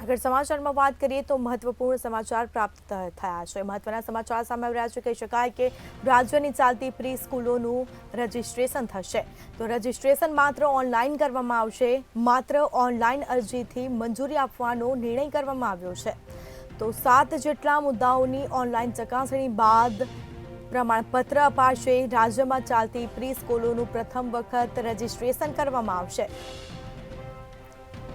આગળ સમાચારમાં વાત કરીએ તો મહત્વપૂર્ણ સમાચાર પ્રાપ્ત થયા છે। મહત્વના સમાચાર સામે આવી રહ્યા છે। કહી શકાય કે રાજ્યની ચાલતી પ્રી સ્કૂલોનું રજીસ્ટ્રેશન થશે। તો રજીસ્ટ્રેશન માત્ર ઓનલાઈન કરવામાં આવશે। માત્ર ઓનલાઈન અરજીથી મંજૂરી આપવાનો નિર્ણય કરવામાં આવ્યો છે। તો 7 જેટલા મુદ્દાઓની ઓનલાઈન ચકાસણી બાદ પ્રમાણપત્ર અપાશે। રાજ્યમાં ચાલતી પ્રી સ્કૂલોનું પ્રથમ વખત રજીસ્ટ્રેશન કરવામાં આવશે।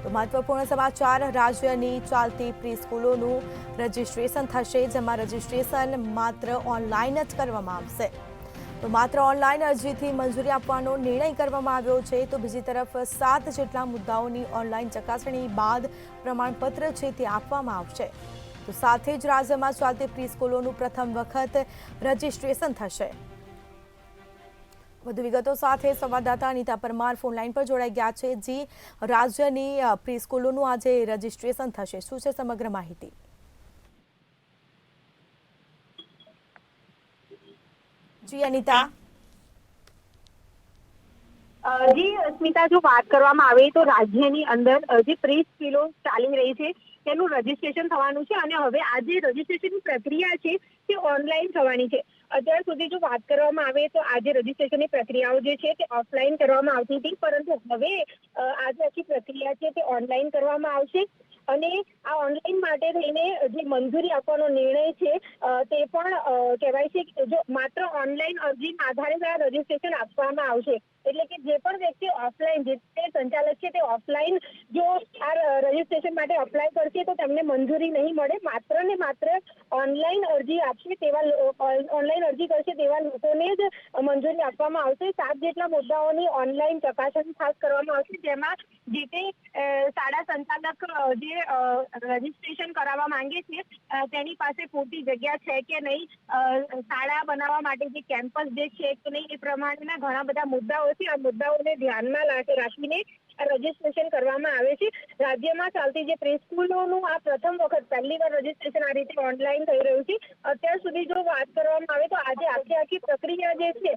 તો મહત્વપૂર્ણ સમાચાર, રાજ્યની ચાલતી પ્રી સ્કૂલોનું રજીસ્ટ્રેશન થશે, જેમાં રજીસ્ટ્રેશન માત્ર ઓનલાઈન જ કરવામાં આવશે। તો માત્ર ઓનલાઈન અરજીથી મંજૂરી આપવાનો નિર્ણય કરવામાં આવ્યો છે। તો બીજી તરફ 7 જેટલા મુદ્દાઓની ઓનલાઈન ચકાસણી બાદ પ્રમાણપત્ર છે તે આપવામાં આવશે। તો સાથે જ રાજ્યમાં ચાલતી પ્રી સ્કૂલોનું પ્રથમ વખત રજીસ્ટ્રેશન થશે। વધુ વિગતો સાથે સંવાદદાતા અનિતા પરમાર ફોનલાઈન પર જોડાઈ ગયા છે। જી, રાજ્યની પ્રી સ્કૂલોનું આજે રજીસ્ટ્રેશન થશે, શું છે સમગ્ર માહિતી? જી અનિતા। જી સ્મિતા, જો વાત કરવામાં આવે તો રાજ્યની અંદર જે પ્રી સ્કૂલો ચાલી રહી છે તેનું રજીસ્ટ્રેશન થવાનું છે અને હવે આ જે રજીસ્ટ્રેશનની પ્રક્રિયા છે તે ઓનલાઈન થવાની છે। અત્યાર સુધી જો વાત કરવામાં આવે તો આજે રજીસ્ટ્રેશનની પ્રક્રિયાઓ જે છે તે ઓફલાઈન કરવામાં આવતી હતી, પરંતુ હવે આ જે આખી પ્રક્રિયા છે તે ઓનલાઈન કરવામાં આવશે અને આ ઓનલાઈન માટે થઈને જે મંજૂરી આપવાનો નિર્ણય છે તે પણ કહેવાય છે કે જો માત્ર ઓનલાઈન અરજીના આધારે આ રજીસ્ટ્રેશન આપવામાં આવશે। એટલે કે જે પણ વ્યક્તિ ઓફલાઈન, જે સંચાલક છે તે ઓફલાઈન જો આ રજીસ્ટ્રેશન માટે અપ્લાય કરશે તો તેમને મંજૂરી નહીં મળે। માત્ર ને માત્ર ઓનલાઈન અરજી આપશે તેવા ઓનલાઈન અરજી કરશે તેવા લોકોને જ મંજૂરી આપવામાં આવશે। 7 જેટલા મુદ્દાઓની ઓનલાઈન ચકાસણી ખાસ કરવામાં આવશે, જેમાં જે તે શાળા સંચાલક જે રજીસ્ટ્રેશન કરાવવા માંગે છે તેની પાસે પૂરતી જગ્યા છે કે નહીં, શાળા બનાવવા માટે જે કેમ્પસ જે છે કે નહીં, એ પ્રમાણેના ઘણા બધા મુદ્દાઓ છે। આ મુદ્દાઓને ધ્યાનમાં રાખીને રજીસ્ટ્રેશન કરવામાં આવે છે। રાજ્યમાં ચાલતી જે પ્રી સ્કૂલોનું આ પ્રથમ વખત પહેલી વાર રજીસ્ટ્રેશન આ રીતે ઓનલાઈન થઈ રહ્યું છે। અત્યાર સુધી જો વાત કરવામાં આવે તો આજે આખી પ્રક્રિયા જે છે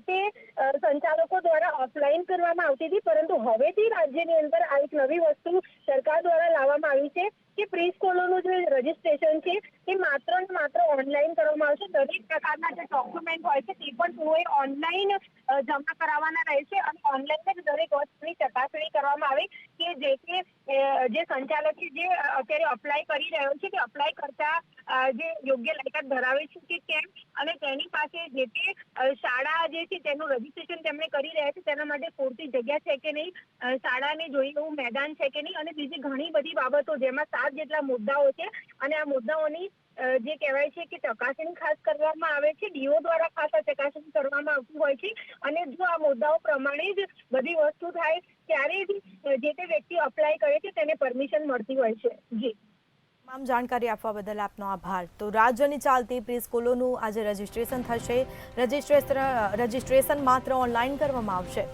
તે સંચાલકો દ્વારા ઓફલાઈન કરવામાં આવતી હતી, પરંતુ હવેથી રાજ્યની અંદર આ એક નવી વસ્તુ સરકાર દ્વારા લાવવામાં આવી છે કે પ્રી સ્કૂલોનું જે રજીસ્ટ્રેશન છે તે માત્ર ને માત્ર ઓનલાઈન કરવામાં આવશે। દરેક પ્રકારના જે ડોક્યુમેન્ટ હોય છે તે પણ તેઓએ ઓનલાઈન જમા કરાવવાના રહેશે અને ઓનલાઈન જ દરેક વસ્તુની ચકાસણી કરવામાં આવે કે જે સંચાલક છે જે અત્યારે અપ્લાય કરી રહ્યો છે તે અપ્લાય કરતા જે યોગ્ય લાયકાત ધરાવે છે કે કેમ, અને તેની પાસે જે તે શાળા જે છે તેનું રજીસ્ટ્રેશન તેમણે કરી રહ્યા છે તેના માટે પૂરતી જગ્યા છે કે નહીં, શાળાને જોઈએ એવું મેદાન છે કે નહીં, અને બીજી ઘણી બધી બાબતો જેમાં 7 જેટલા મુદ્દાઓ છે અને આ મુદ્દાઓની જે કહેવાય છે કે ચકાસણી ખાસ કરવામાં આવે છે। ડીઓ દ્વારા ખાસ આ ચકાસણી કરવામાં આવતી હોય છે અને જો આ મુદ્દાઓ પ્રમાણે જ બધી વસ્તુ થાય ત્યારે જ જે તે વ્યક્તિ અપ્લાય કરે છે તેને પરમિશન મળતી હોય છે। જી, તમામ જાણકારી આપવા બદલ આપનો આભાર। તો રાજ્યની ચાલતી પ્રી સ્કૂલોનું આજે રજીસ્ટ્રેશન થશે। રજીસ્ટ્રેશન માત્ર ઓનલાઈન કરવામાં આવશે।